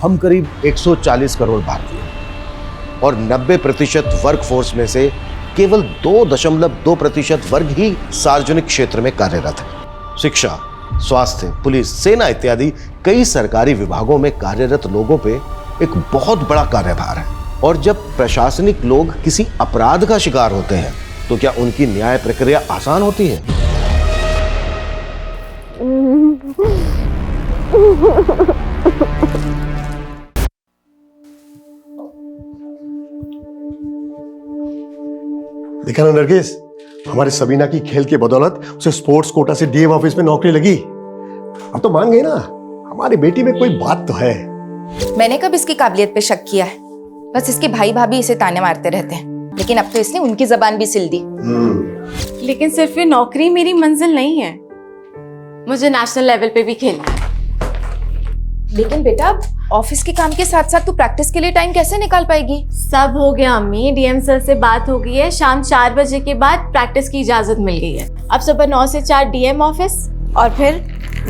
हम करीब 140 करोड़ भारतीय और 90% वर्कफोर्स में से केवल 2.2% वर्ग ही सार्वजनिक क्षेत्र में कार्यरत है। शिक्षा, स्वास्थ्य, पुलिस, सेना इत्यादि कई सरकारी विभागों में कार्यरत लोगों पे एक बहुत बड़ा कार्यभार है। और जब प्रशासनिक लोग किसी अपराध का शिकार होते हैं तो क्या उनकी न्याय प्रक्रिया आसान होती है? देखा ना नरगिस, हमारे सबीना की खेल के बदौलत उसे स्पोर्ट्स कोटा से डीएम ऑफिस में नौकरी लगी। अब तो मान गई ना, हमारी बेटी में कोई बात तो है। मैंने कब इसकी काबिलियत पे शक किया है? बस इसके भाई भाभी इसे ताने मारते रहते हैं, लेकिन अब तो इसने उनकी जबान भी सिल दी। लेकिन सिर्फ ये नौकरी मेरी मंजिल नहीं है, मुझे नेशनल लेवल पे भी खेलना है। लेकिन बेटा, ऑफिस के काम के साथ साथ तू प्रैक्टिस के लिए टाइम कैसे निकाल पाएगी? सब हो गया अम्मी, डीएम सर से बात हो गई है, शाम 4 बजे के बाद प्रैक्टिस की इजाजत मिल गई है। अब सुबह 9 से 4 डीएम ऑफिस और फिर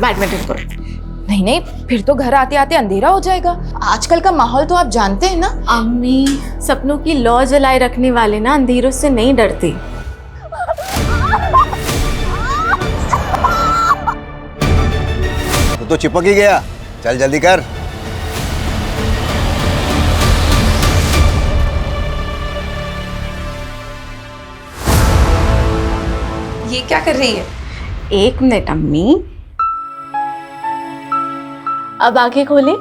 बैडमिंटन कोर्ट। नहीं नहीं, फिर तो घर आते आते अंधेरा हो जाएगा। आजकल का माहौल तो आप जानते हैं ना। अम्मी, सपनों की लौ जलाए रखने वाले ना अंधेरों से नहीं डरते। तो चिपक ही गया, चल जल्दी कर। ये क्या कर रही है? 1 मिनट अम्मी, अब आंखें खोले।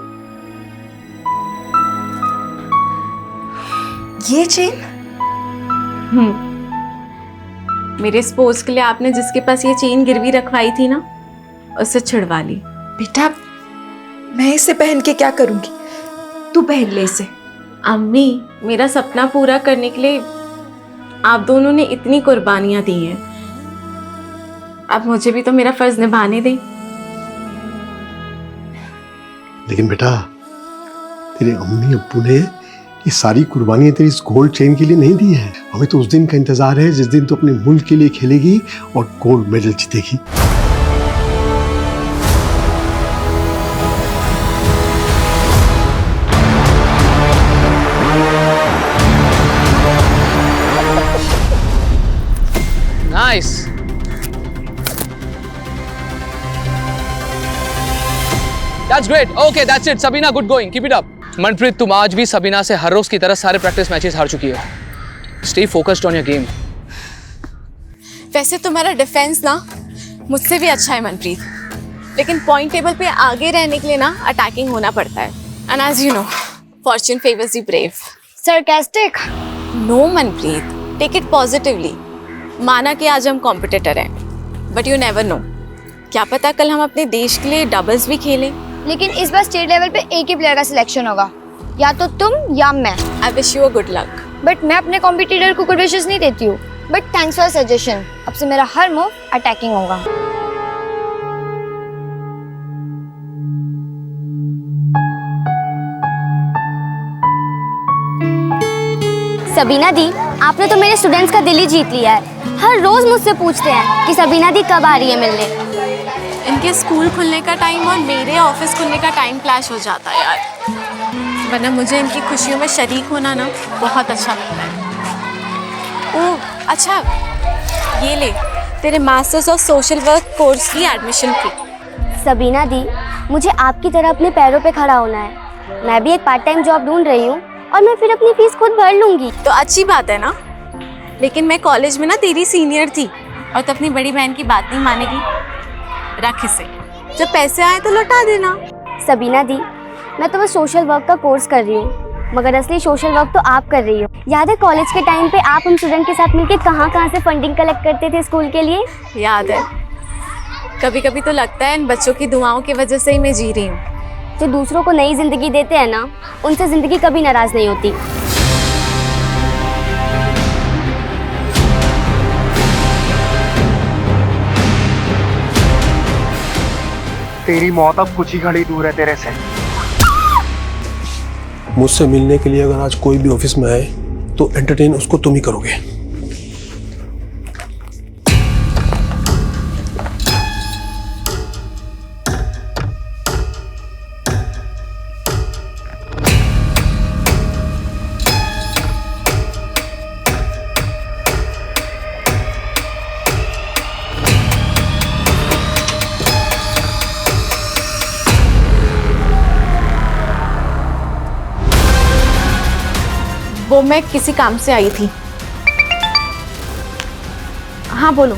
ये चेन? मेरे स्पोर्ट्स के लिए आपने जिसके पास ये चेन गिरवी रखवाई थी ना, उससे छुड़वा ली। बेटा, मैं इसे पहन के क्या करूंगी? तू पहन ले इसे। अम्मी, मेरा सपना पूरा करने के लिए आप दोनों ने इतनी कुर्बानियां दी हैं, अब मुझे भी तो मेरा फर्ज निभाने दें। लेकिन बेटा, तेरे अम्मी अब्बू ने ये सारी कुर्बानियां तेरी इस गोल्ड चेन के लिए नहीं दी है। हमें तो उस दिन का इंतजार है जिस दिन तू अपने मुल्क के लिए खेलेगी और गोल्ड मेडल जीतेगी। Nice. That's great. Okay, that's it. Sabina, good going. Keep it up. Manpreet, तुम आज भी सबीना से हर रोज की तरह सारे प्रैक्टिस मैचेस हार चुकी हो। Stay focused on your game. वैसे तुम्हारा डिफेंस ना मुझसे भी अच्छा है मनप्रीत, लेकिन पॉइंट टेबल पे आगे रहने के लिए ना अटैकिंग होना पड़ता है। And as you know, fortune favours the brave. Sarcastic? No Manpreet, take it positively. माना कि आज हम कॉम्पिटिटर हैं, बट यू नेवर नो, क्या पता कल हम अपने देश के लिए डबल्स भी खेलें। लेकिन इस बार स्टेट लेवल पे एक ही प्लेयर का सिलेक्शन होगा, या तो तुम या मैं। I wish you a good luck. But मैं अपने कॉम्पिटिटर को गुड विशेस नहीं देती हूँ। But thanks for suggestion. अब से मेरा हर मूव अटैकिंग होगा। सबीना दी, आपने तो मेरे स्टूडेंट्स का दिल ही जीत लिया है। हर रोज मुझसे पूछते हैं कि सबीना दी कब आ रही है मिलने। इनके स्कूल खुलने का टाइम और मेरे ऑफिस खुलने का टाइम क्लैश हो जाता है यार, वरना मुझे इनकी खुशियों में शरीक होना ना बहुत अच्छा लगता है। ओह अच्छा, ये ले तेरे masters of social work course की एडमिशन फी। सबीना दी, मुझे आपकी तरह अपने पैरों पे खड़ा होना है। मैं भी एक पार्ट टाइम जॉब ढूंढ रही हूँ और मैं फिर अपनी फीस खुद भर लूंगी। तो अच्छी बात है ना, लेकिन मैं कॉलेज में ना तेरी सीनियर थी और तो अपनी बड़ी बहन की बात नहीं मानेगी। रख इसे, जब पैसे आए तो लौटा देना। सबीना दी, मैं तो बस सोशल वर्क का कोर्स कर रही हूँ, मगर असली सोशल वर्क तो आप कर रही हो। याद है कॉलेज के टाइम पे आप हम स्टूडेंट के साथ मिलकर कहाँ से फंडिंग कलेक्ट करते थे स्कूल के लिए? याद है। कभी कभी तो लगता है इन बच्चों की दुआओं की वजह से ही मैं जी रही हूँ। जो दूसरों को नई जिंदगी देते हैं ना, उनसे जिंदगी कभी नाराज नहीं होती। तेरी मौत अब कुछ ही घड़ी दूर है तेरे से। मुझसे मिलने के लिए अगर आज कोई भी ऑफिस में आए तो एंटरटेन उसको तुम ही करोगे। वो मैं किसी काम से आई थी। हाँ बोलो।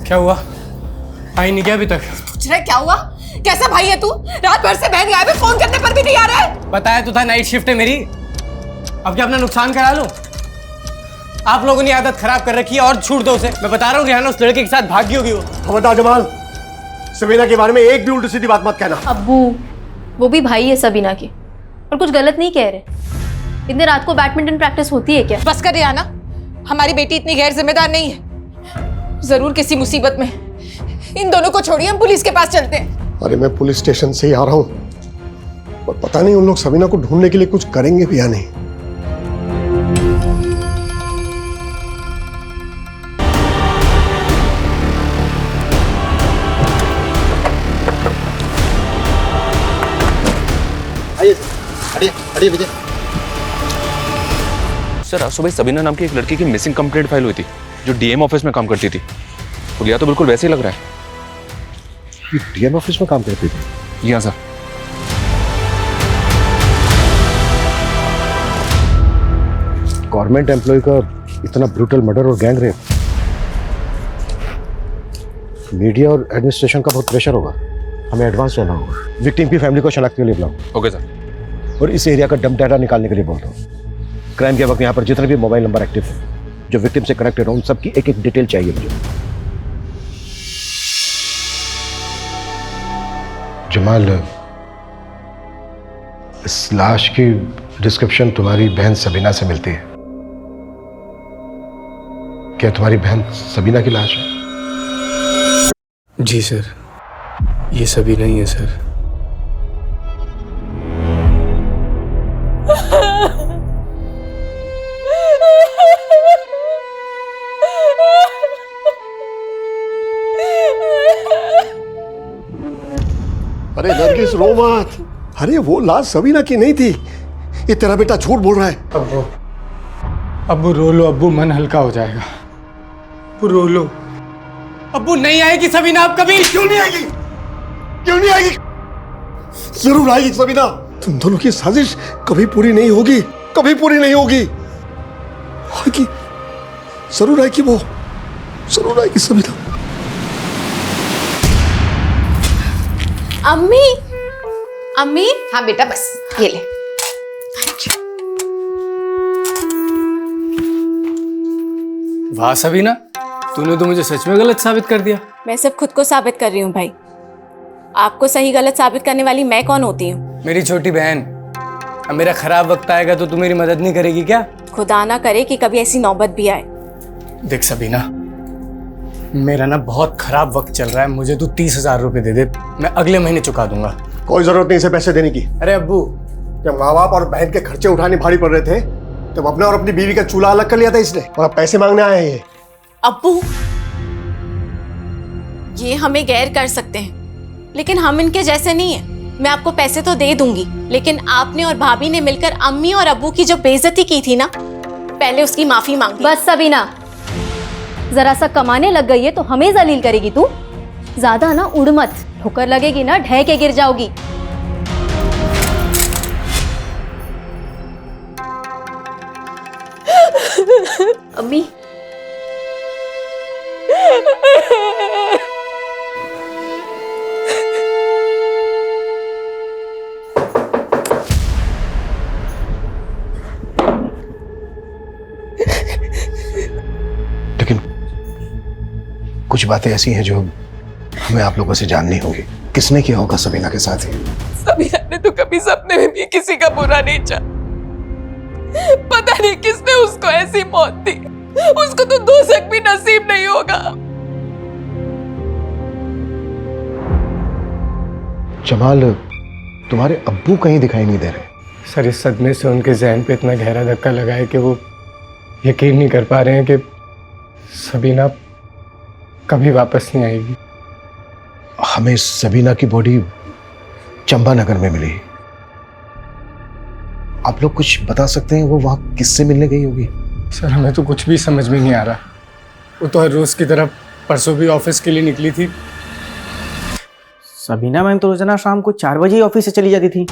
क्या हुआ? आई नहीं क्या अभी तक? पूछ रहे क्या हुआ? कैसा भाई है तू? रात भर से बहन गायब है, फोन करने पर भी नहीं आ रहा है। बताया तो था नाइट शिफ्ट है मेरी। अब क्या अपना नुकसान करा लूं? आप लोगों ने आदत खराब कर रखी है और छूट दो उसे। मैं बता रहा हूँ रिहाना उस लड़के के साथ भागी होगी वो। खबरदार जमाल, सबीना के बारे में एक भी उल्टी सीधी बात मत कहना। अब्बू, वो भी भाई है सबीना के और कुछ गलत नहीं कह रहे। इतने रात को बैडमिंटन प्रैक्टिस होती है क्या? बस कर रियाना, हमारी बेटी इतनी गैर जिम्मेदार नहीं है। जरूर किसी मुसीबत में। इन दोनों को छोड़िए, हम पुलिस के पास चलते हैं। अरे मैं पुलिस स्टेशन से ही आ रहा हूँ, पर पता नहीं उन लोग सबीना को ढूंढने के लिए कुछ करेंगे भी या नहीं। सर आज सुबह सबीना नाम की एक लड़की की मिसिंग कंप्लेंट फाइल हुई थी जो डीएम ऑफिस में काम करती थी। पुलिया तो बिल्कुल वैसे ही लग रहा है। डीएम ऑफिस में काम करती थी? जी हाँ सर। गवर्नमेंट एम्प्लॉय का इतना ब्रूटल मर्डर और गैंग रेप, मीडिया और एडमिनिस्ट्रेशन का बहुत प्रेशर होगा। हमें एडवांस रहना होगा। विक्टिम की फैमिली को शनाख्त के लिए बुलाओ। Okay sir. और इस एरिया का डंप डाटा निकालने के लिए बोल दो। क्राइम के वक्त यहाँ पर जितने भी मोबाइल नंबर एक्टिव हैं जो विक्टिम से कनेक्टेड हो, उन सबकी एक एक डिटेल चाहिए मुझे। जमाल, इस लाश की डिस्क्रिप्शन तुम्हारी बहन सबीना से मिलती है। क्या तुम्हारी बहन सबीना की लाश है? जी सर, ये सभी नहीं है सर। अरे नरगिस रो मत। अरे वो लाश सबीना की नहीं थी। ये तेरा बेटा झूठ बोल रहा है। अब्बू रो लो अब्बू, मन हल्का हो जाएगा। अब्बू रो लो। अब्बू नहीं आएगी सबीना अब कभी। क्यों नहीं आएगी? क्यों नहीं आएगी? जरूर आएगी सबीना। तुम दोनों की साजिश कभी पूरी नहीं होगी, कभी पूरी नहीं होगी। आएगी, जरूर आएगी, वो जरूर आएगी सबीना। अम्मी, अम्मी। हाँ बेटा, बस ये ले। वाह सबीना, तूने तो मुझे सच में गलत साबित कर दिया। मैं सिर्फ खुद को साबित कर रही हूँ भाई। आपको सही गलत साबित करने वाली मैं कौन होती हूँ? मेरी छोटी बहन, अब मेरा खराब वक्त आएगा तो तू मेरी मदद नहीं करेगी क्या? खुदा ना करे कि कभी ऐसी नौबत भी आए। देख सबीना, मेरा ना बहुत खराब वक्त चल रहा है। मुझे तू 30,000 रुपए दे दे, मैं अगले महीने चुका दूंगा। कोई जरूरत नहीं इसे पैसे देने की। अरे अब्बू, जब माँ बाप और बहन के खर्चे उठाने भारी पड़ रहे थे तब अपने और अपनी बीवी का चूल्हा अलग कर लिया था इसने, और अब पैसे मांगने आए हैं ये। अब्बू, ये हमें गैर कर सकते हैं लेकिन हम इनके जैसे नहीं हैं। मैं आपको पैसे तो दे दूंगी, लेकिन आपने और भाभी ने मिलकर अम्मी और अब्बू की जो बेइज्जती की थी ना, पहले उसकी माफी मांगी। बस सबीना, जरा सा कमाने लग गई है तो हमें जलील करेगी तू। ज्यादा ना उड़ मत, ठोकर लगेगी ना ढह के गिर जाओगी। अम्मी, लेकिन कुछ बातें ऐसी हैं जो हमें आप लोगों से जाननी होगी। किसने किया होगा सबीना के साथ ही? सबीना ने तो कभी सपने में भी किसी का बुरा नहीं चाहा। पता नहीं किसने उसको ऐसी मौत दी। उसको तो दोज़ख भी नसीब नहीं होगा। जमाल, तुम्हारे अब्बू कहीं दिखाई नहीं दे रहे। सर इस सदमे से उनके जहन पे इतना गहरा धक्का लगा है कि वो यकीन नहीं कर पा रहे हैं कि सबीना कभी वापस नहीं आएगी। हमें सबीना की बॉडी चंबा नगर में मिली। आप लोग कुछ बता सकते हैं वो वहाँ किससे मिलने गई होगी? सर हमें तो कुछ भी समझ में नहीं आ रहा। वो तो हर रोज की तरह परसों भी ऑफिस के लिए निकली थी। सबीना मैम तो रोजाना शाम को 4 बजे ही ऑफिस से चली जाती थी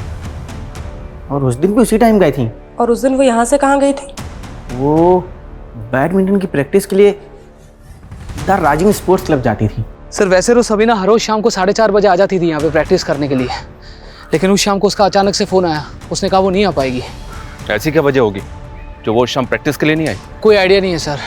और उस दिन भी उसी टाइम गई थी। और उस दिन वो यहाँ से कहाँ गई थी? वो बैडमिंटन की प्रैक्टिस के लिए द राजिंग स्पोर्ट्स क्लब जाती थी। सर वैसे तो सबीना हर रोज शाम को 4:30 बजे आ जाती थी यहाँ पे प्रैक्टिस करने के लिए, लेकिन उस शाम को उसका अचानक से फ़ोन आया, उसने कहा वो नहीं आ पाएगी। ऐसी क्या वजह होगी जो वो शाम प्रैक्टिस के लिए नहीं आई? कोई आइडिया नहीं है सर।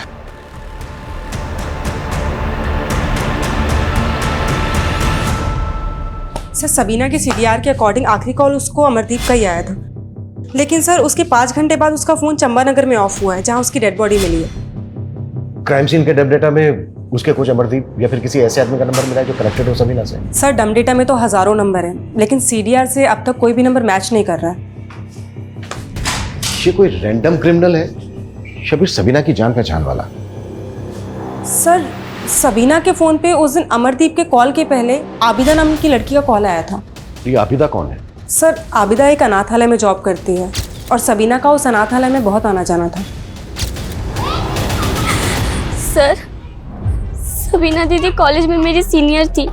सर सबीना के सीडीआर के अकॉर्डिंग आखिरी कॉल उसको अमरदीप का ही आया था, लेकिन सर उसके 5 घंटे बाद उसका फ़ोन चंबानगर में ऑफ हुआ है जहाँ उसकी डेड बॉडी मिली है। क्राइम सीन के डब डेटा में उसके कोच अमरदीप या फिर किसी ऐसे आदमी का नंबर मिला है जो कनेक्टेड हो सबीना से? सर डम डेटा में तो हज़ारों नंबर हैं, लेकिन सीडीआर से अब तक कोई भी नंबर मैच नहीं कर रहा है। ये कोई रैंडम क्रिमिनल है या फिर सबीना की जान पहचान वाला? सर सबीना के फ़ोन पे उस दिन अमरदीप के कॉल के पहले आबिदा नाम की लड़की का कॉल आया था। ये आबिदा कौन है? सर आबिदा एक अनाथालय में जॉब करती है और सबीना का उस अनाथालय में बहुत आना जाना था। सर सबीना दीदी कॉलेज में मेरी सीनियर थी।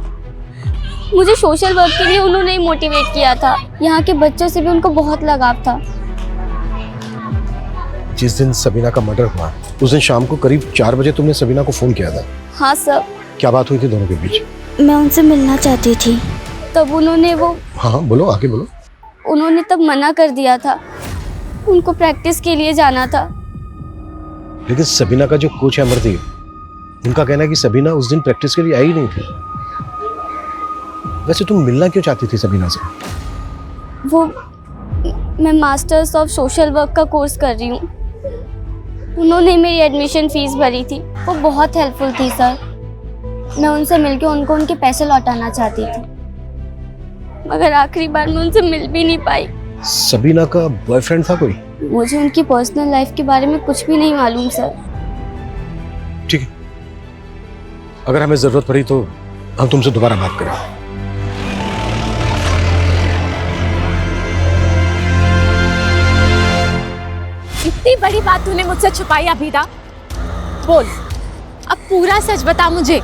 मुझे सोशल वर्क के लिए उन्होंने ही मोटिवेट किया था। यहाँ के बच्चों से भी उनको बहुत लगाव था। जिस दिन सबीना का मर्डर हुआ उस दिन शाम को करीब 4 बजे तुमने सबीना को फोन किया था। हाँ सर। क्या बात हुई थी दोनों के बीच? मैं उनसे मिलना चाहती थी, तब उन्होंने हाँ बोलो, आगे बोलो। उन्होंने तब मना कर दिया था, उनको प्रैक्टिस के लिए जाना था। लेकिन सबीना का जो कोच है अमरदीप, उनका कहना है कि सबीना उस दिन प्रैक्टिस के लिए आई नहीं थी। वैसे तुम मिलना क्यों चाहती थी सबीना से? मैं मास्टर्स ऑफ सोशल वर्क का कोर्स कर रही हूँ। उन्होंने मेरी एडमिशन फीस भरी थी, वो बहुत हेल्पफुल थी सर। मैं उनसे मिलके उनको उनके पैसे लौटाना चाहती थी, मगर आखिरी बार मैं उनसे मिल भी नहीं पाई। सबीना का बॉयफ्रेंड था कोई? मुझे उनकी पर्सनल लाइफ के बारे में कुछ भी नहीं मालूम सर। ठीक है, अगर हमें जरूरत पड़ी तो हम तुमसे दोबारा बात करें। इतनी बड़ी बात तूने मुझसे छुपाई अभिदा, बोल अब पूरा सच बता मुझे।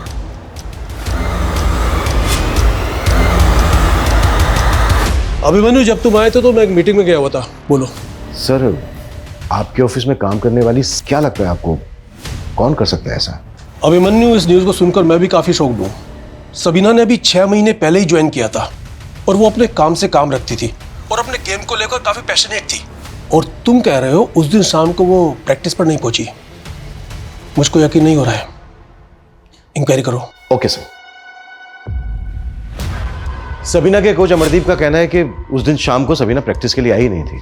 अभिमन्यु जब तुम आए थे तो मैं एक मीटिंग में गया हुआ था। बोलो। सर आपके ऑफिस में काम करने वाली क्या लगता है आपको, कौन कर सकता है ऐसा? अभिमन्यु इस न्यूज़ को सुनकर मैं भी काफ़ी शॉक्ड हूँ। सबीना ने अभी 6 महीने पहले ही ज्वाइन किया था और वो अपने काम से काम रखती थी और अपने गेम को लेकर काफ़ी पैशनेट थी। और तुम कह रहे हो उस दिन शाम को वो प्रैक्टिस पर नहीं पहुंची। मुझको यकीन नहीं हो रहा है, इंक्वायरी करो। Okay sir. सबीना के कोच अमरदीप का कहना है कि उस दिन शाम को सबीना प्रैक्टिस के लिए आई नहीं थी,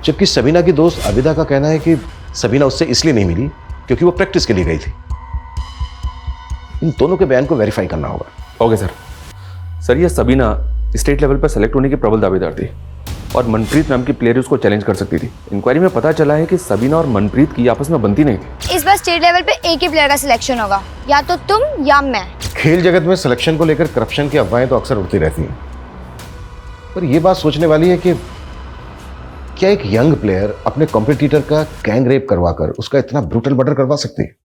जबकि सबीना की दोस्त आबिदा का कहना है कि सबीना उससे इसलिए नहीं मिली क्योंकि वो प्रैक्टिस के लिए गई थी। इन दोनों के बयान को वेरीफाई करना होगा। Okay sir. सर ये सबीना स्टेट लेवल पर सेलेक्ट होने की प्रबल दावेदार थी और मनप्रीत नाम की प्लेयर उसको चैलेंज कर सकती थी। इंक्वायरी में पता चला है कि सबीना और मनप्रीत की आपस में बनती नहीं थी। इस बार स्टेट लेवल पे एक ही प्लेयर का सिलेक्शन होगा, या तो तुम या मैं। खेल जगत में सिलेक्शन को लेकर करप्शन की अफवाहें तो अक्सर उड़ती रहती हैं, पर यह बात सोचने वाली है कि क्या एक यंग प्लेयर अपने कॉम्पिटिटर का गैंग रेप करवाकर उसका इतना ब्रूटल मर्डर करवा सकती है?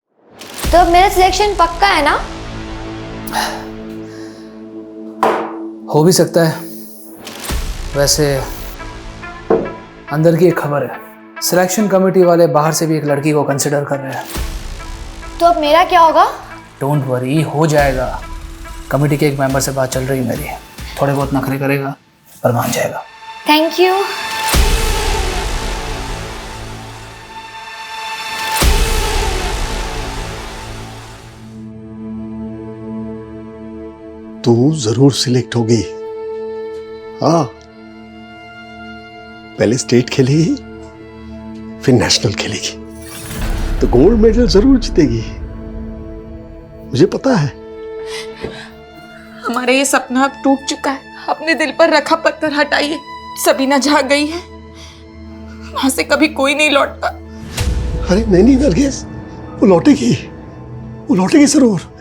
तो अब मेरा सिलेक्शन पक्का है ना? हो भी सकता है। वैसे अंदर की एक खबर है, सिलेक्शन कमेटी वाले बाहर से भी एक लड़की को कंसिडर कर रहे हैं। तो अब मेरा क्या होगा? डोंट वरी, हो जाएगा। कमेटी के एक मेंबर से बात चल रही है मेरी, थोड़े बहुत नखरे करेगा पर मान जाएगा। Thank you. तू जरूर सिलेक्ट होगी। हाँ, पहले स्टेट खेलेगी फिर नेशनल खेलेगी तो गोल्ड मेडल जरूर जीतेगी, मुझे पता है। हमारा ये सपना अब टूट चुका है। अपने दिल पर रखा पत्थर हटाइए। सबीना जहाँ गई है वहां से कभी कोई नहीं लौटता। अरे नहीं नरगिस, वो लौटेगी जरूर।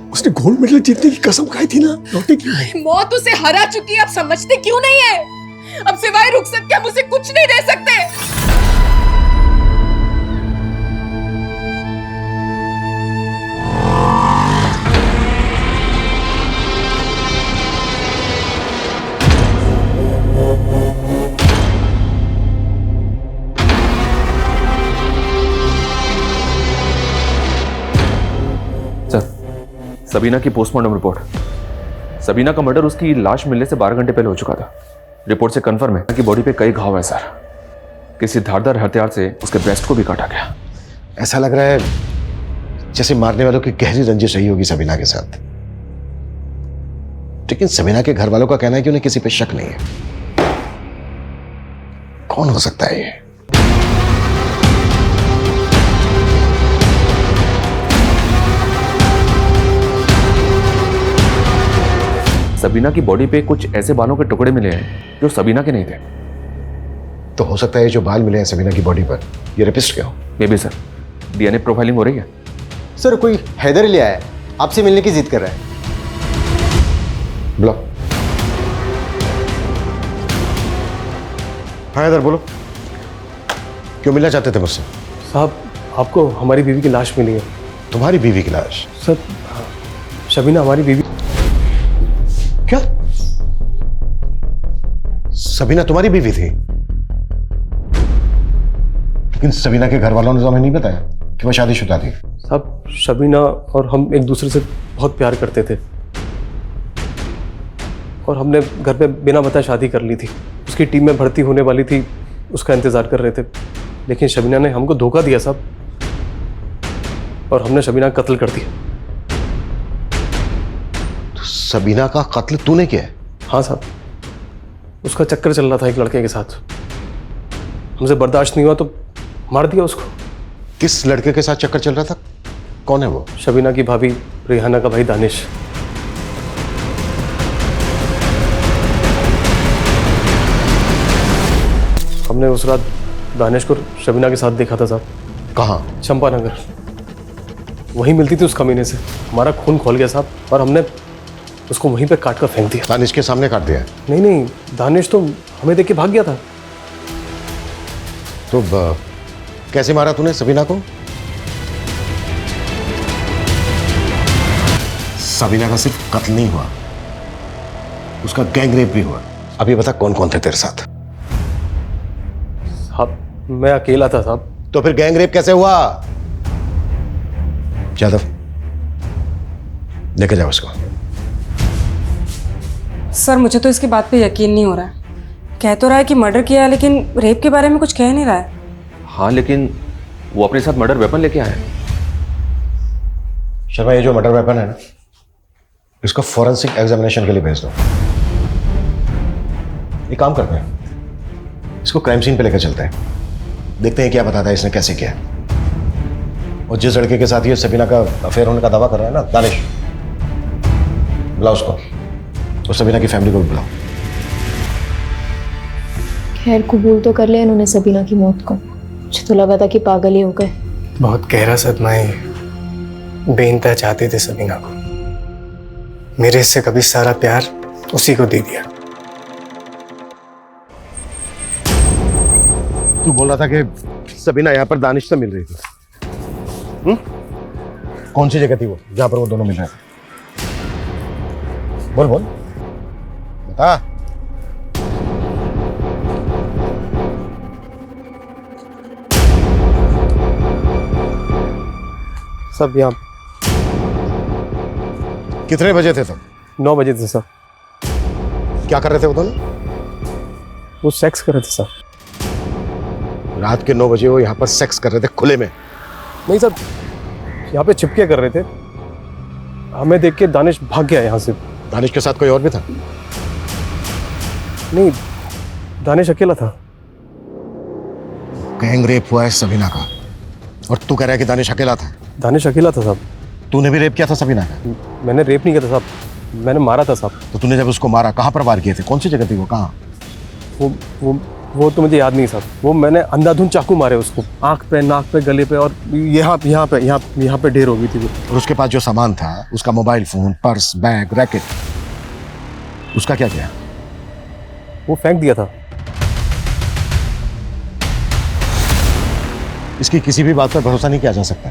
उसने गोल्ड मेडल जीतने की कसम खाई थी ना, लौटेगी। मौत उसे हरा चुकी है, अब समझते क्यों नहीं है? अब सिवाय रुखसत के हम उसे कुछ नहीं दे सकते। सबीना की पोस्टमार्टम रिपोर्ट। सबीना का मर्डर उसकी लाश मिलने से 12 घंटे पहले हो चुका था। रिपोर्ट से कंफर्म है कि बॉडी पे कई घाव है सर। किसी धारदार हथियार से उसके ब्रेस्ट को भी काटा गया। ऐसा लग रहा है जैसे मारने वालों की गहरी रंजिश रही होगी सबीना के साथ। लेकिन सबीना के घर वालों का कहना है कि उन्हें किसी पे शक नहीं है। कौन हो सकता है ये? सबीना की बॉडी पे कुछ ऐसे बालों के टुकड़े मिले हैं जो सबीना के नहीं थे। तो हो सकता है जो बाल मिले हैं सबीना की बॉडी पर ये रेपिस्ट के हो। May be sir. DNA profiling हो रही है। सर कोई हैदर ले आया है, आपसे मिलने की जिद कर रहा है। बुलाओ। हाँ हैदर बोलो, क्यों मिलना चाहते थे मुझसे? साहब आपको हमारी बीवी की लाश मिली है। तुम्हारी बीवी की लाश? सर शबीना हमारी बीवी। क्या सबीना तुम्हारी बीवी थी? लेकिन सबीना के घर वालों ने तो हमें नहीं बताया कि वह शादीशुदा थी। साहब शबीना और हम एक दूसरे से बहुत प्यार करते थे और हमने घर पे बिना बताए शादी कर ली थी। उसकी टीम में भर्ती होने वाली थी, उसका इंतजार कर रहे थे, लेकिन शबीना ने हमको धोखा दिया साहब और हमने शबीना का कत्ल कर दिया। सबीना का कत्ल तूने किया है? हाँ साहब, उसका चक्कर चल रहा था एक लड़के के साथ, हमसे बर्दाश्त नहीं हुआ तो मार दिया उसको। किस लड़के के साथ चक्कर चल रहा था? कौन है वो? शबीना की भाभी रेहाना का भाई दानिश। हमने उस रात दानिश को शबीना के साथ देखा था साहब। कहाँ? चंपानगर। वहीं मिलती थी उस कमीने से। हमारा खून खोल गया साहब और हमने उसको वहीं पे काट कर फेंक दिया। दानिश के सामने काट दिया? नहीं नहीं, दानिश तो हमें देख के भाग गया था। तो कैसे मारा तूने सबीना को? सबीना का सिर्फ कत्ल नहीं हुआ, उसका गैंग रेप भी हुआ। अभी बता कौन कौन थे तेरे साथ? साहब मैं अकेला था साहब। तो फिर गैंग रेप कैसे हुआ? जादव लेके जाओ उसको। सर मुझे तो इसकी बात पे यकीन नहीं हो रहा है। कह तो रहा है कि मर्डर किया है, लेकिन रेप के बारे में कुछ कह नहीं रहा है। हाँ लेकिन वो अपने साथ मर्डर वेपन लेके आया है। शर्मा ये जो मर्डर वेपन है ना, इसको फॉरेंसिक एग्जामिनेशन के लिए भेज दो। एक काम करते हैं, इसको क्राइम सीन पे लेकर चलते हैं, देखते हैं क्या बताता है इसने कैसे किया। और जिस लड़के के साथ ये सबीना का अफेयर होने का दावा कर रहा है ना, दानिश, बुलाओ उसको और सबीना की फैमिली को भी बुलाओ। खैर कबूल तो कर लिया इन्होंने सबीना की मौत को। मुझे तो लगा था कि पागल ही हो गए। बहुत गहरा सदमा है। बेइंतहा चाहते थे सबीना को, मेरे से कभी सारा प्यार उसी को दे दिया। तू बोल रहा था कि सबीना यहाँ पर दानिश से मिल रही थी। कौन सी जगह थी वो जहां पर वो दोनों मिल रहे थे? बोल बोल बता। सब यहाँ। कितने बजे थे तुम? 9 बजे थे सर। क्या कर रहे थे वो दोनों? वो सेक्स कर रहे थे सर। रात के 9 बजे वो यहाँ पर सेक्स कर रहे थे खुले में? नहीं सर, यहाँ पे छिपके कर रहे थे। हमें देख के दानिश भाग गया यहाँ से। दानिश के साथ कोई और भी था? नहीं, दानिश अकेला था। गैंग रेप हुआ है सबीना का और तू कह रहा है कि दानिश अकेला था? दानिश अकेला था साहब। तूने भी रेप किया था सबीना का? मैंने रेप नहीं किया था साहब, मैंने मारा था साहब। तो तूने जब उसको मारा कहाँ पर वार किए थे? कौन सी जगह थी वो? कहाँ? वो तो मुझे याद नहीं साहब। वो मैंने अंधाधुंध चाकू मारे उसको, आंख पे, नाक पे, गले पे और यहाँ पे ढेर हो गई थी वो। और उसके पास जो सामान था, उसका mobile phone, purse, bag, racket, उसका क्या किया? वो फेंक दिया था। इसकी किसी भी बात पर भरोसा नहीं किया जा सकता।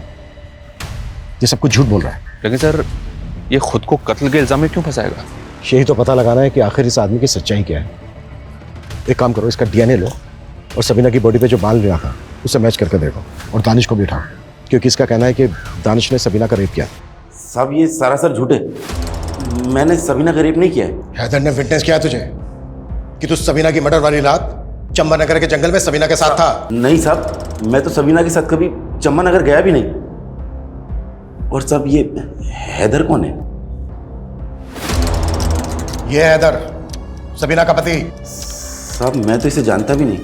ये सब कुछ झूठ बोल रहा है। लेकिन सर, ये खुद को कत्ल के इल्जाम में क्यों फंसाएगा? यही तो पता लगाना है कि आखिर इस आदमी की सच्चाई क्या है। एक काम करो, इसका डीएनए लो और सबीना की बॉडी पे जो बाल मिला था उससे मैच करके देखो, और दानिश को भी उठाओ, क्योंकि इसका कहना है कि दानिश ने सबीना का रेप किया। साहब ये सरासर झूठे, मैंने सबीना का रेप नहीं किया है। हैदर ने विटनेस किया तुझे कि तू सबीना की मर्डर वाली रात चंबा के जंगल में सबीना के साथ था। नहीं साहब, मैं तो सबीना के साथ कभी चंबा नगर गया भी नहीं। और साहब ये हैदर कौन है? ये हैदर सबीना का पति। साहब मैं तो इसे जानता भी नहीं,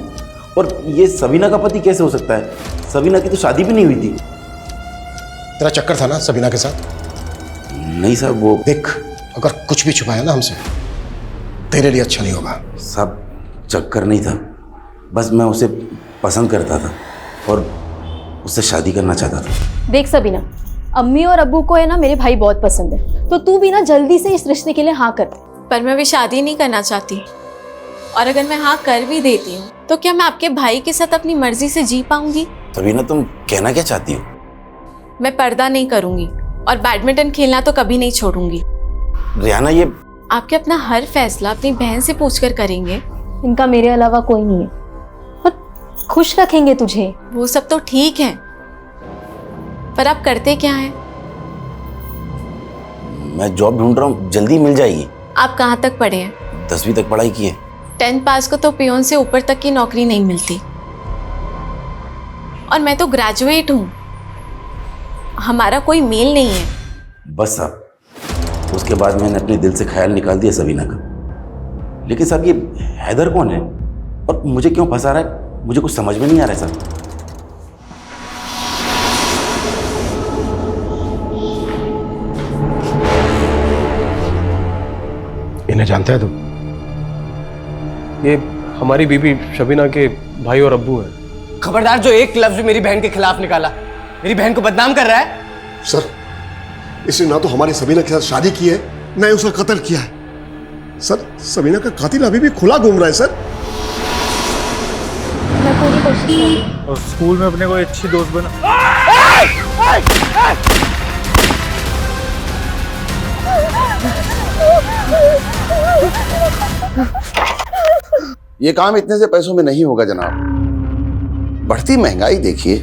और ये सबीना का पति कैसे हो सकता है? सबीना की तो शादी भी नहीं हुई थी। तेरा चक्कर था ना सबीना के साथ? नहीं साहब, वो देख, अगर कुछ भी छुपाया ना हमसे, तेरे लिए अच्छा नहीं होगा। साहब चक्कर नहीं था, बस मैं उसे पसंद करता था और उससे शादी करना चाहता था। देख सबीना, अम्मी और अब्बू को है ना मेरे भाई बहुत पसंद है, तो तू भी ना जल्दी से इस रिश्ते के लिए हाँ कर। पर मैं भी शादी नहीं करना चाहती, और अगर मैं हाँ कर भी देती हूँ तो क्या मैं आपके भाई के साथ अपनी मर्जी से जी पाऊंगी? सबीना तुम कहना क्या चाहती हो? मैं पर्दा नहीं करूंगी और बैडमिंटन खेलना तो कभी नहीं छोड़ूंगी। रियाना, ये आपके अपना हर फैसला अपनी बहन से पूछकर करेंगे। इनका मेरे अलावा कोई नहीं है, और खुश रखेंगे तुझे। वो सब तो ठीक है, पर आप करते क्या हैं? मैं जॉब ढूंढ रहा हूँ, जल्दी मिल जाएगी। आप कहाँ तक पढ़े हैं? 10वीं तक पढ़ाई की है। 10th पास को तो पियोन से ऊपर तक की नौकरी नहीं मिलती, और मैं तो ग्रेजुएट हूँ। हमारा कोई मेल नहीं है। बस साहब, उसके बाद मैंने अपने दिल से ख्याल निकाल दिया सबीना का। लेकिन साहब ये हैदर कौन है और मुझे क्यों फंसा रहा है, मुझे कुछ समझ में नहीं आ रहा है साहब। इन्हें जानता है तू? ये हमारी बीबी शबीना के भाई और अब्बू हैं। खबरदार, जो एक लफ्ज मेरी बहन के खिलाफ निकाला, मेरी बहन को बदनाम कर रहा है। सर, इसने ना तो हमारी सबीना के साथ शादी की है, ना ही उसका कत्ल किया है। सर, सबीना का कातिल अभी भी खुला घूम रहा है सर। मैं पूरी कोशिश करूंगी। और स्कूल में अपने कोई अच्छी दोस्त बना। ये काम इतने से पैसों में नहीं होगा जनाब। बढ़ती महंगाई देखिए,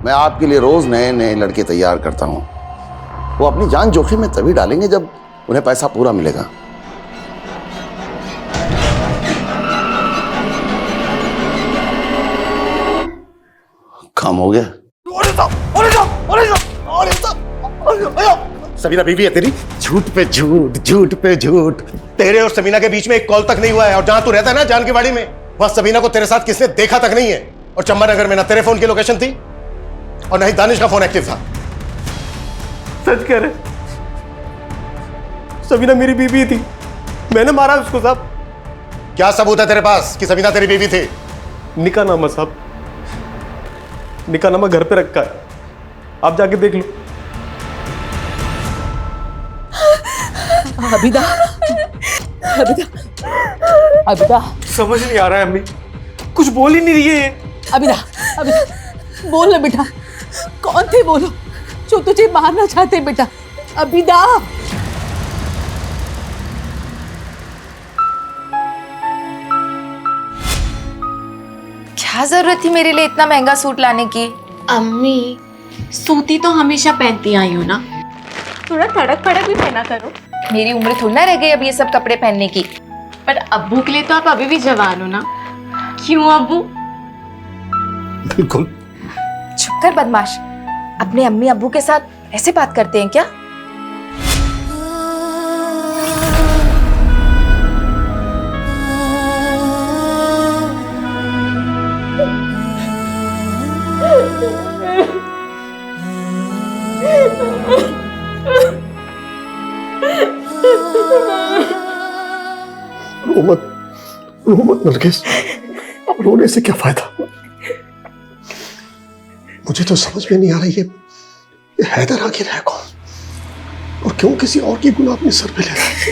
मैं आपके लिए रोज नए नए लड़के तैयार करता हूं। वो अपनी जान जोखिम में तभी डालेंगे जब उन्हें पैसा पूरा मिलेगा। काम हो गया। सबीना बीवी है तेरी? झूठ पे झूठ, झूठ पे झूठ। तेरे और सबीना के बीच में एक कॉल तक नहीं हुआ है, और जहां तू रहता है ना जानकीवाड़ी में, वहां सबीना को तेरे साथ किसने देखा तक नहीं है। और चंबा नगर में ना तेरे फोन की लोकेशन थी और ना ही दानिश का फोन एक्टिव था। सच कह रहे, सबीना मेरी बीबी थी, मैंने मारा उसको साहब। क्या सबूत है तेरे पास कि सबीना तेरी बीवी थी? निकाहनामा साहब, निकाहनामा घर पे रखा है, आप जाके देख लो। अबिदा, अबिदा, अबिदा, समझ नहीं आ रहा है अम्मी, कुछ बोल ही नहीं रही है। अबिदा, अबिदा, बोल ना बेटा, कौन थे बोलो जो तुझे मारना चाहते बेटा? अबिदा, क्या जरूरत थी मेरे लिए इतना महंगा सूट लाने की? अम्मी, सूती तो हमेशा पहनती आई हो ना, थोड़ा तड़क फड़क भी पहना करो। मेरी उम्र थोड़ी ना रह गई अब ये सब कपड़े पहनने की। पर अब्बू के लिए तो आप अभी भी जवान हो ना। क्यों अब्बू? बिल्कुल। चुप कर बदमाश, अपने अम्मी अब्बू के साथ ऐसे बात करते हैं क्या? रो मत नरगिस, अब रोने से क्या फायदा? मुझे तो समझ में नहीं आ रही ये हैदर आखिर है कौन और क्यों किसी और की गुनाह अपने सर पे ले रहा है?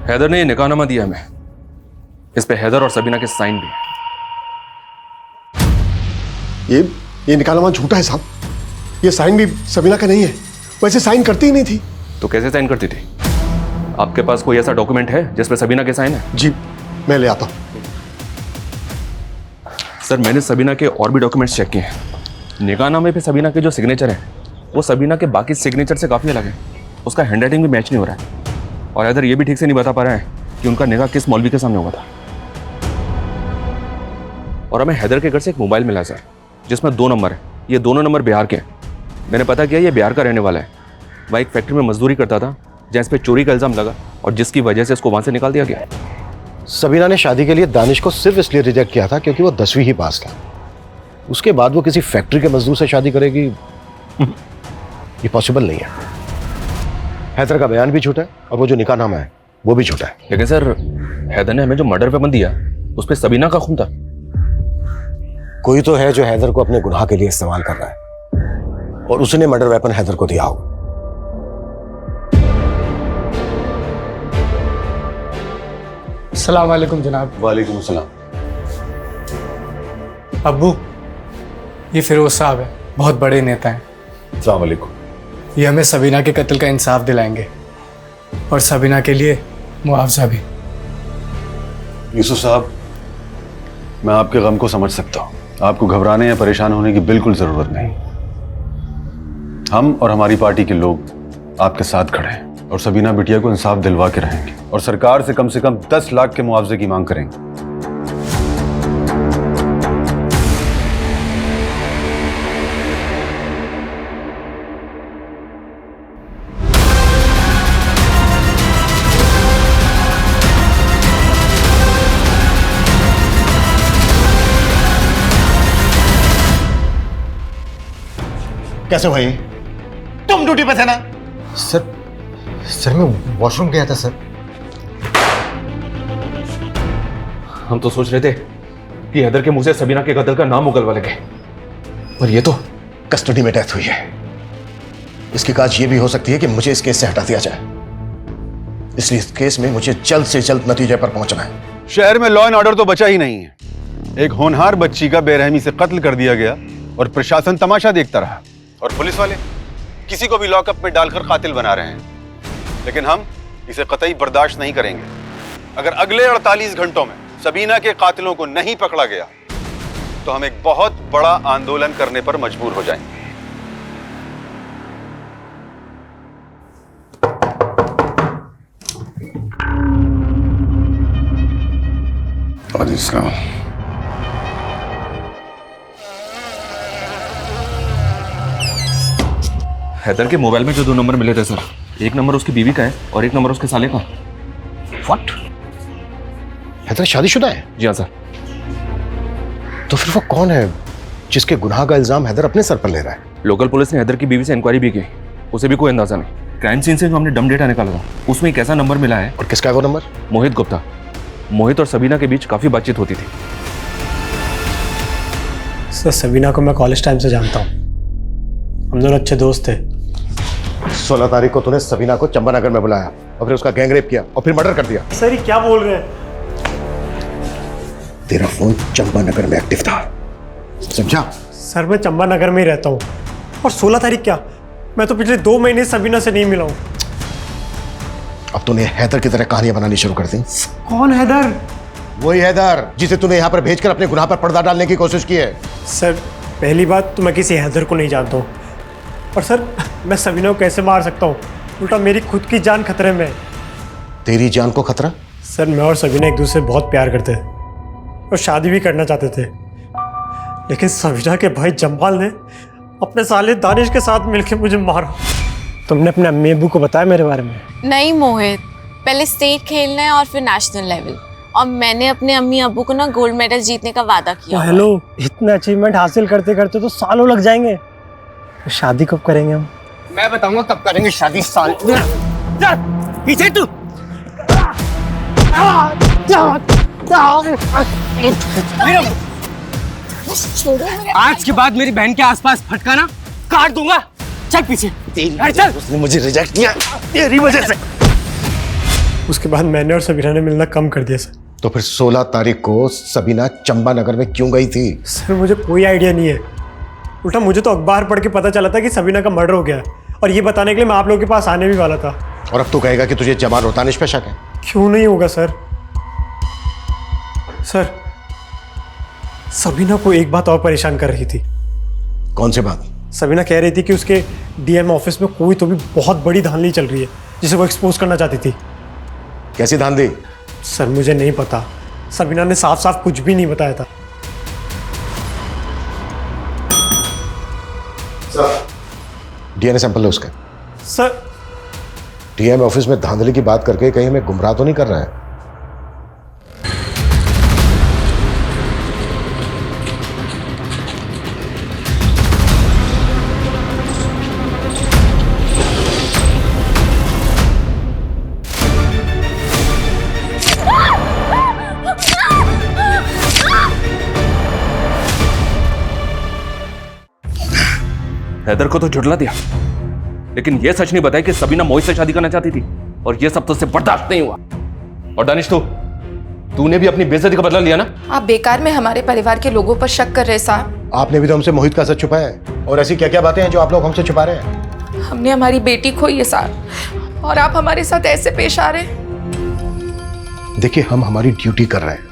हैदर ने ये निकाहनामा दिया हमें, इस पे हैदर और सबीना के साइन भी। ये निकाहनामा झूठा है साहब, ये साइन भी सबीना का नहीं है, वैसे साइन करती ही नहीं थी। तो कैसे साइन करती थी? आपके पास कोई ऐसा डॉक्यूमेंट है जिस पे सबीना के साइन है? जी मैं ले आता हूँ। सर मैंने सबीना के और भी डॉक्यूमेंट्स चेक किए हैं, निकाहनामे पे सबीना के जो सिग्नेचर है वो सबीना के बाकी सिग्नेचर से काफ़ी अलग है, उसका हैंडराइटिंग भी मैच नहीं हो रहा है, और हैदर ये भी ठीक से नहीं बता पा रहा है कि उनका निकाह किस मौलवी के सामने हुआ था। और हमें हैदर के घर से एक मोबाइल मिला सर जिसमें 2 नंबर है, ये दोनों नंबर बिहार के हैं। मैंने पता किया ये बिहार का रहने वाला है, वह एक फैक्ट्री में मजदूरी करता था जहाँ इस पर चोरी का इल्ज़ाम लगा और जिसकी वजह से इसको वहाँ से निकाल दिया गया। सबीना ने शादी के लिए दानिश को सिर्फ इसलिए रिजेक्ट किया था क्योंकि वो 10वीं ही पास था। उसके बाद वो किसी फैक्ट्री के मजदूर से शादी करेगी, ये पॉसिबल नहीं है। हैदर का बयान भी झूठा है और वो जो निकाहनामा है वो भी झूठा है। लेकिन सर हैदर ने हमें जो मर्डर वेपन दिया उस पर सबीना का खून था। कोई तो है जो हैदर को अपने गुनाह के लिए इस्तेमाल कर रहा है और उसने मर्डर वेपन हैदर को दिया होगा। अस्सलाम वालेकुम जनाब। वालेकुम सलाम। अब्बू, ये फिरोज साहब है, बहुत बड़े नेता हैं। अस्सलाम वालेकुम। ये हमें सबीना के कत्ल का इंसाफ दिलाएंगे और सबीना के लिए मुआवजा भी। यूसुफ साहब, मैं आपके गम को समझ सकता हूँ, आपको घबराने या परेशान होने की बिल्कुल जरूरत नहीं। हम और हमारी पार्टी के लोग आपके साथ खड़े हैं और सबीना बिटिया को इंसाफ दिलवा के रहेंगे और सरकार से कम 10 लाख के मुआवजे की मांग करेंगे। कैसे भाई? तुम ड्यूटी पे थे ना? सर मैं वॉशरूम गया था सर। हम तो सोच रहे थे कि हैदर के मुंह से सबीना के कत्ल का नाम उगलवा लगे, और ये तो कस्टडी में डेथ हुई है। इसकी काज ये भी हो सकती है कि मुझे इस केस से हटा दिया जाए, इसलिए इस केस में मुझे जल्द से जल्द नतीजे पर पहुंचना है। शहर में लॉ एंड ऑर्डर तो बचा ही नहीं है। एक होनहार बच्ची का बेरहमी से कत्ल कर दिया गया और प्रशासन तमाशा देखता रहा, और पुलिस वाले किसी को भी लॉकअप में डालकर कातिल बना रहे हैं। लेकिन हम इसे कतई बर्दाश्त नहीं करेंगे। अगर अगले 48 घंटों में सबीना के कातिलों को नहीं पकड़ा गया तो हम एक बहुत बड़ा आंदोलन करने पर मजबूर हो जाएंगे। हैदर के मोबाइल में जो 2 नंबर मिले थे सर, एक नंबर उसकी बीवी का है और एक नंबर उसके साले का। व्हाट? हैदर शादीशुदा है? जी हाँ सर। तो फिर वो कौन है जिसके गुनाह का इल्जाम हैदर अपने सर पर ले रहा है? लोकल पुलिस ने हैदर की बीवी से इंक्वायरी भी की, उसे भी कोई अंदाजा नहीं। क्राइम सीन से जो हमने डम डेटा निकाला था उसमें एक ऐसा नंबर मिला है। और किसका है वो नंबर? मोहित गुप्ता। मोहित और सबीना के बीच काफी बातचीत होती थी। सर सबीना को मैं कॉलेज टाइम से जानता हूँ, हम दोनों अच्छे दोस्त थे। 16 तारीख को तूने सबीना को चंपानगर में बुलाया और फिर उसका गैंगरेप किया और फिर मर्डर कर दिया। सर ये क्या बोल रहे हैं? तेरा फोन चंपानगर में एक्टिव था, समझा? सर मैं चंपानगर में ही रहता हूँ, और 16 तारीख क्या, मैं तो पिछले 2 महीने सबीना से नहीं मिला हूँ। अब तूने हैदर की तरह कहानियां बनानी शुरू कर दी। कौन हैदर? वही हैदर जिसे तूने यहाँ पर भेजकर अपने गुनाह पर पर्दा डालने की कोशिश की है। सर पहली बात तो मैं किसी हैदर को नहीं जानता हूँ, और सर मैं सबीना को कैसे मार सकता हूँ? उल्टा मेरी खुद की जान खतरे में है। तेरी जान को खतरा? सर मैं और सबीना एक दूसरे बहुत प्यार करते थे और शादी भी करना चाहते थे, लेकिन सबीना के भाई जम्बाल ने अपने साले दानिश के साथ मिलकर मुझे मारा। तुमने अपने अम्मी अब्बू को बताया मेरे बारे में? नहीं मोहित, पहले स्टेट खेलना है और फिर नेशनल लेवल, और मैंने अपने अम्मी अब्बू को ना गोल्ड मेडल जीतने का वादा किया। हेलो, इतने अचीवमेंट हासिल करते करते तो सालों लग जाएंगे, तो शादी कब करेंगे हम? मैं बताऊंगा कब करेंगे शादी। साल पीछे तू। आज के बाद मेरी बहन के आसपास फटका ना काट दूंगा। चल पीछे। उसने मुझे रिजेक्ट किया तेरी वजह से। उसके बाद मैंने और सबीना ने मिलना कम कर दिया सर। तो फिर 16 तारीख को सबीना चंबा नगर में क्यों गई थी? सर मुझे कोई आइडिया नहीं है, उल्टा मुझे तो अखबार पढ़ के पता चला था कि सबीना का मर्डर हो गया, और ये बताने के लिए मैं आप लोगों के पास आने भी वाला था। और अब तू कहेगा कि तुझे जमाल और दानिश पे शक है? क्यों नहीं होगा सर। सर सबीना को एक बात और परेशान कर रही थी। कौन सी बात? सबीना कह रही थी कि उसके डीएम ऑफिस में कोई तो भी बहुत बड़ी धांधली चल रही है जिसे वो एक्सपोज करना चाहती थी। कैसी धांधली? सर मुझे नहीं पता, सबीना ने साफ साफ कुछ भी नहीं बताया था। सर डीएनए सैंपल लो उसका। सर डीएम ऑफिस में धांधली की बात करके कहीं हमें गुमराह तो नहीं कर रहा है? हैदर को तो झुठला दिया, लेकिन यह सच नहीं बताया कि सबीना मोहित से शादी करना चाहती थी, और यह सब तुझसे बर्दाश्त नहीं हुआ। और दानिश तूने भी अपनी बेइज्जती का बदला लिया ना? आप बेकार में हमारे परिवार के लोगों पर शक कर रहे साहब। आपने भी तो हमसे मोहित का सच छुपाया है, और ऐसी क्या क्या बातें हैं जो आप लोग हमसे छुपा रहे हैं? हमने हमारी बेटी खोई है साहब, और आप हमारे साथ ऐसे पेश आ रहे हैं। देखिए हम हमारी ड्यूटी कर रहे हैं।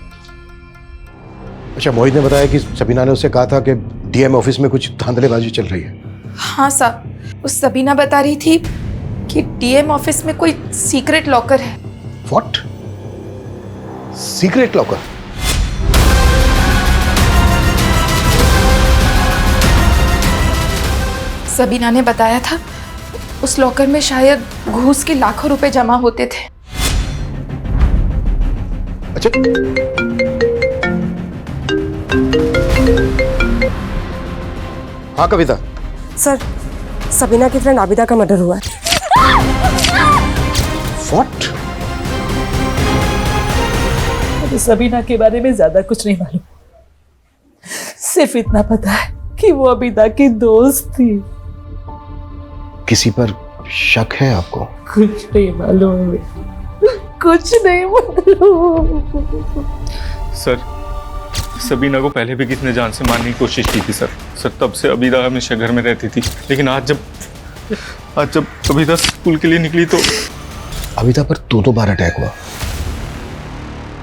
अच्छा मोहित ने बताया कि सबीना ने उससे कहा था कि डीएम ऑफिस में कुछ धांधलेबाजी चल रही है। हाँ साहब, उस सबीना बता रही थी कि डीएम ऑफिस में कोई सीक्रेट लॉकर है। व्हाट? Secret locker? सबीना ने बताया था उस लॉकर में शायद घूस के लाखों रुपए जमा होते थे। अच्छा हाँ कविता। सर सबीना की फ्रेंड आबिदा का मर्डर हुआ है। What? मुझे सबीना के बारे में ज्यादा कुछ नहीं मालूम, सिर्फ इतना पता है कि वो आबिदा की दोस्त थी। किसी पर शक है आपको? कुछ नहीं मालूम, कुछ नहीं मालूम। सर सबीना को पहले भी किसी ने जान से मारने की कोशिश की थी सर तब से आबिदा हमेशा घर में रहती थी, लेकिन आज जब आबिदा स्कूल के लिए निकली तो आबिदा पर दो बार अटैक हुआ।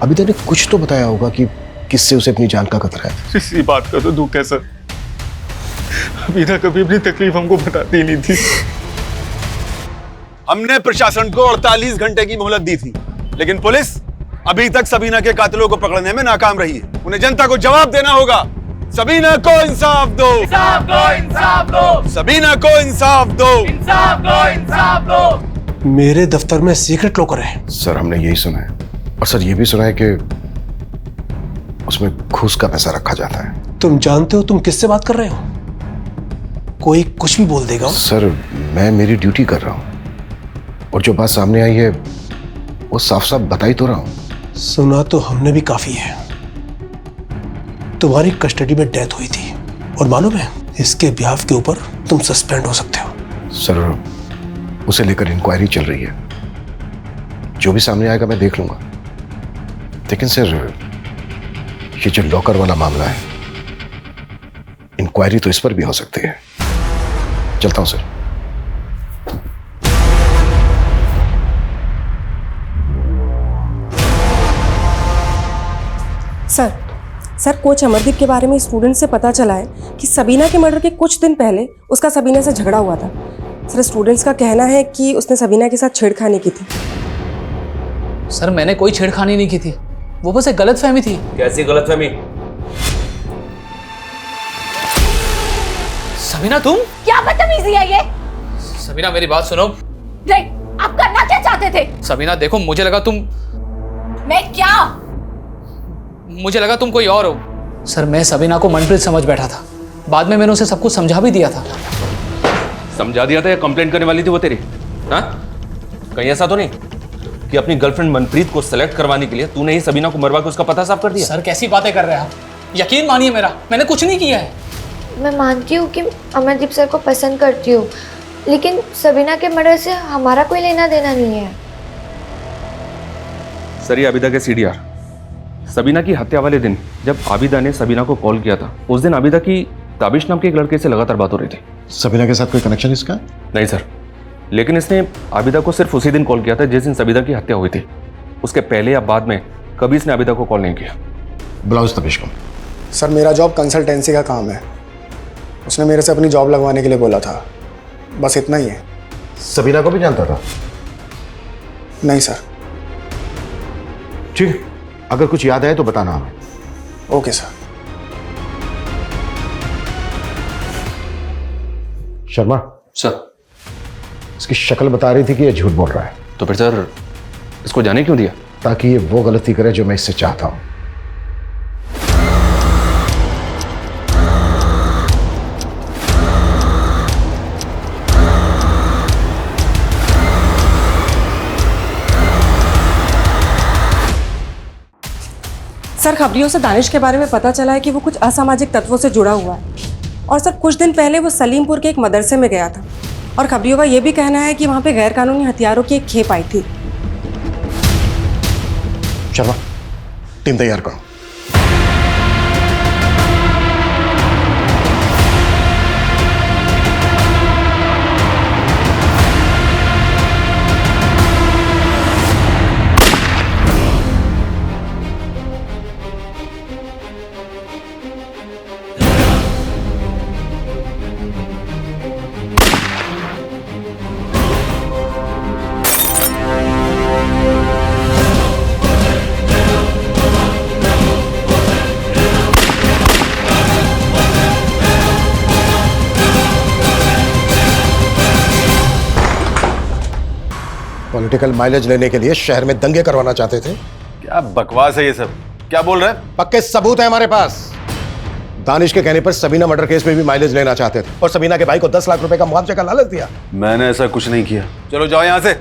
आबिदा ने कुछ तो बताया होगा कि किससे उसे अपनी जान का खतरा है। इसी बात का तो दुख है सर, आबिदा कभी अपनी तकलीफ हमको बताती ही नहीं थी। हमने प्रशासन को 48 घंटे की मोहलत दी थी, लेकिन पुलिस अभी तक सबीना के कातिलों को पकड़ने में नाकाम रही है। उन्हें जनता को जवाब देना होगा। सबीना को इंसाफ दो, इंसाफ दो, इंसाफ दो। सबीना को इंसाफ दो, इंसाफ दो, इंसाफ दो। मेरे दफ्तर में सीक्रेट लॉकर है। सर हमने यही सुना है, और सर ये भी सुना है कि उसमें घूस का पैसा रखा जाता है। तुम जानते हो तुम किससे बात कर रहे हो? कोई कुछ भी बोल देगा। सर मैं मेरी ड्यूटी कर रहा हूँ, और जो बात सामने आई है वो साफ साफ बता ही तो रहा हूँ। सुना तो हमने भी काफी है। तुम्हारी कस्टडी में डेथ हुई थी, और मालूम है इसके बिहाफ के ऊपर तुम सस्पेंड हो सकते हो। सर उसे लेकर इंक्वायरी चल रही है, जो भी सामने आएगा मैं देख लूंगा। लेकिन सर ये जो लॉकर वाला मामला है, इंक्वायरी तो इस पर भी हो सकती है। चलता हूं सर। सर कोच अमरदीप के बारे में स्टूडेंट से पता चला है कि सबीना के मर्डर के कुछ दिन पहले उसका सबीना से झगड़ा हुआ था। सर स्टूडेंट्स का कहना है कि उसने सबीना के साथ छेड़खानी की थी। सर मैंने कोई छेड़खानी नहीं की थी, वो बस एक गलतफहमी थी। कैसी गलतफहमी? सबीना तुम? क्या बदतमीजी है ये? सबीना मेरी बात सुनो। आप करना क्या चाहते थे? सबीना देखो, मुझे लगा तुम कोई और हो। सर मैं सबीना को मनप्रीत समझ बैठा था, बाद में मैंने उसे सब कुछ समझा भी दिया था। समझा दिया था या कंप्लेंट करने वाली थी वो तेरी? हाँ कहीं ऐसा तो नहीं कि अपनी गर्लफ्रेंड मनप्रीत को सेलेक्ट करवाने के लिए तूने ही सबीना को मरवा के उसका पता साफ कर दिया? सर कैसी बातें कर रहे हैं आप, यकीन मानिए मेरा, मैंने कुछ नहीं किया है। मैं मानती हूँ कि अमरदीप सर को पसंद करती हूँ, लेकिन सबीना के मर्डर से हमारा कोई लेना देना नहीं है। सर ये आबिदा के सीडीआर। सबीना की हत्या वाले दिन जब आबिदा ने सबीना को कॉल किया था, उस दिन आबिदा की ताबिश नाम के एक लड़के से लगातार बात हो रही थी। सबीना के साथ कोई कनेक्शन इसका? नहीं सर, लेकिन इसने आबिदा को सिर्फ उसी दिन कॉल किया था जिस दिन सबीना की हत्या हुई थी। उसके पहले या बाद में कभी इसने आबिदा को कॉल नहीं किया। बुलाओ इस तबीश को। सर मेरा जॉब कंसल्टेंसी का काम है, उसने मेरे से अपनी जॉब लगवाने के लिए बोला था, बस इतना ही है। सबीना को भी जानता था? नहीं सर। ठीक, अगर कुछ याद आए तो बताना हमें। Okay sir. शर्मा सर, इसकी शक्ल बता रही थी कि ये झूठ बोल रहा है। तो फिर सर इसको जाने क्यों दिया? ताकि ये वो गलती करे जो मैं इससे चाहता हूं। सर खबरियों से दानिश के बारे में पता चला है कि वो कुछ असामाजिक तत्वों से जुड़ा हुआ है। और सर कुछ दिन पहले वो सलीमपुर के एक मदरसे में गया था और खबरियों का ये भी कहना है कि वहाँ पे गैरकानूनी हथियारों की एक खेप आई थी। शर्मा, टीम तैयार करो। पॉलिटिकल माइलेज लेने के लिए शहर में दंगे करवाना चाहते थे। क्या बकवास है ये सब? क्या बोल रहे हैं? पक्के सबूत है हमारे पास। दानिश के कहने पर सबीना मर्डर केस में भी माइलेज लेना चाहते थे और सबीना के भाई को 10 लाख रुपए का मुआवजे का लालच दिया। मैंने ऐसा कुछ नहीं किया। चलो जाओ यहां से।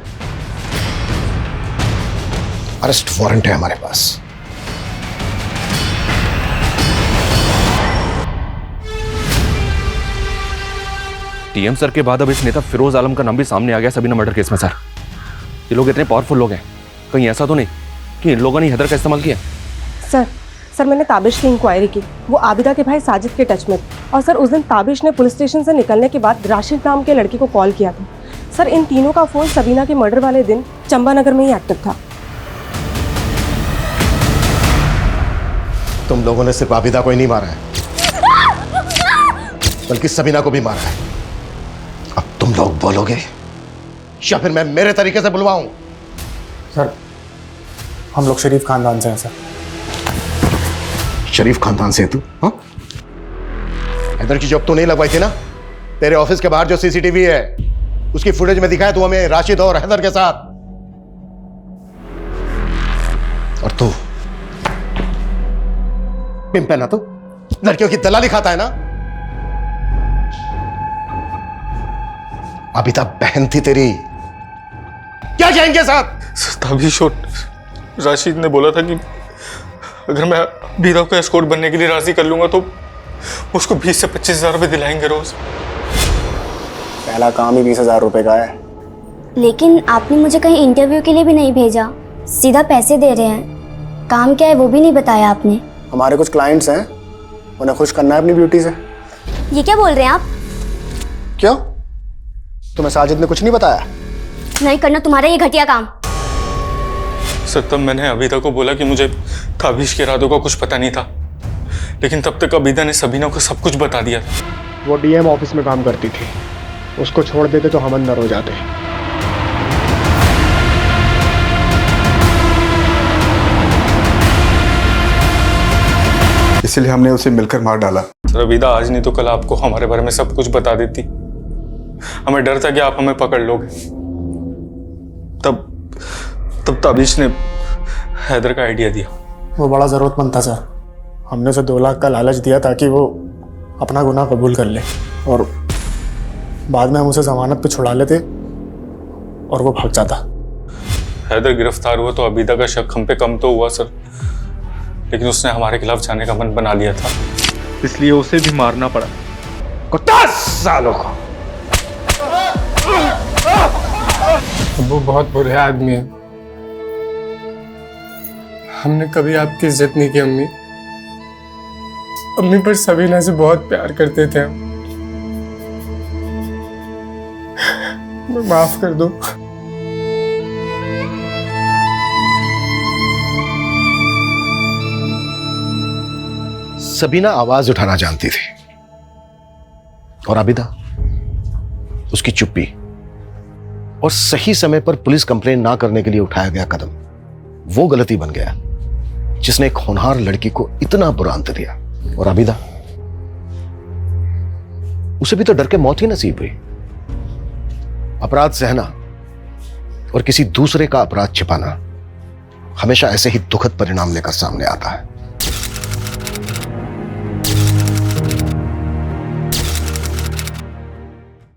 अरेस्ट वारंट है हमारे पास। टीएम सर के बाद अब इस नेता फिरोज आलम का नाम भी सामने आ गया सबीना मर्डर केस में। सर ये लोग इतने पावरफुल लोग हैं, कहीं ऐसा तो नहीं कि इन लोगों ने हैदर का इस्तेमाल किया? सर मैंने ताबिश की इंक्वायरी की, वो आबिदा के भाई साजिद के टच में थे। और सर उस दिन ताबिश ने पुलिस स्टेशन से निकलने के बाद राशिद नाम के लड़के को कॉल किया था। सर इन तीनों का फोन सबीना के मर्डर वाले दिन चंबानगर में ही एक्टिव था। तुम लोगों ने सिर्फ आबिदा को ही नहीं मारा है, बल्कि सबीना को भी मारा है। अब तुम लोग बोलोगे या फिर मैं मेरे तरीके से बुलवाऊं? सर हम लोग शरीफ खानदान से हैं सर। शरीफ खानदान से है तू? हाँ, हैदर की जॉब तो नहीं लगवाई थी ना? तेरे ऑफिस के बाहर जो सीसीटीवी है उसकी फुटेज में दिखाया तू हमें राशिद और हैदर के साथ। और तू पिंप है ना? तू लड़कियों की दलाली खाता है ना? आबिदा बहन थी तेरी, क्या जाएंगे साथ? ताबिश और राशिद ने बोला था कि अगर मैं आबिदा को एस्कॉर्ट बनने के लिए राजी कर लूंगा तो उसको 20 से 25,000 रुपए दिलाएंगे रोज। पहला काम ही 20,000 रुपए का है। लेकिन आपने मुझे कहीं इंटरव्यू के लिए भी नहीं भेजा, सीधा पैसे दे रहे हैं। काम क्या है वो भी नहीं बताया आपने। हमारे कुछ क्लाइंट्स हैं, उन्हें खुश करना है अपनी ब्यूटी से। ये क्या बोल रहे हैं आप? क्यों, तुम्हें साजिद ने कुछ नहीं बताया? नहीं करना तुम्हारा ये घटिया काम। सर तब मैंने आबिदा को बोला कि मुझे ताबिश के इरादों का कुछ पता नहीं था, लेकिन तब तक आबिदा ने सबीना को सब कुछ बता दिया था। वो डीएम ऑफिस में काम करती थी, उसको छोड़ देते तो हम अंदर हो जाते। इसलिए हमने उसे मिलकर मार डाला। सर आबिदा आज नहीं तो कल आपको हमारे बारे में सब कुछ बता देती। हमें डर था कि आप हमें पकड़ लोगे। तब ताबिश ने हैदर का आइडिया दिया। वो बड़ा ज़रूरतमंद था सर, हमने उसे 2 लाख का लालच दिया ताकि वो अपना गुनाह कबूल कर ले और बाद में हम उसे जमानत पे छुड़ा लेते और वो भाग जाता। हैदर गिरफ्तार हुआ तो आबिदा का शक हम पे कम तो हुआ सर, लेकिन उसने हमारे खिलाफ जाने का मन बना लिया था, इसलिए उसे भी मारना पड़ा। कुत्ता सालों को अब्बू बहुत बुरे आदमी है। हमने कभी आपकी इज्जत नहीं की अम्मी। अम्मी पर सबीना से बहुत प्यार करते थे हम। मैं माफ कर दो। सबीना आवाज उठाना जानती थी और आबिदा उसकी चुप्पी और सही समय पर पुलिस कंप्लेन ना करने के लिए उठाया गया कदम वो गलती बन गया जिसने एक होनहार लड़की को इतना बुरा अंत दिया। और आबिदा उसे भी तो डर के मौत ही नसीब हुई। अपराध सहना और किसी दूसरे का अपराध छिपाना हमेशा ऐसे ही दुखद परिणाम लेकर सामने आता है।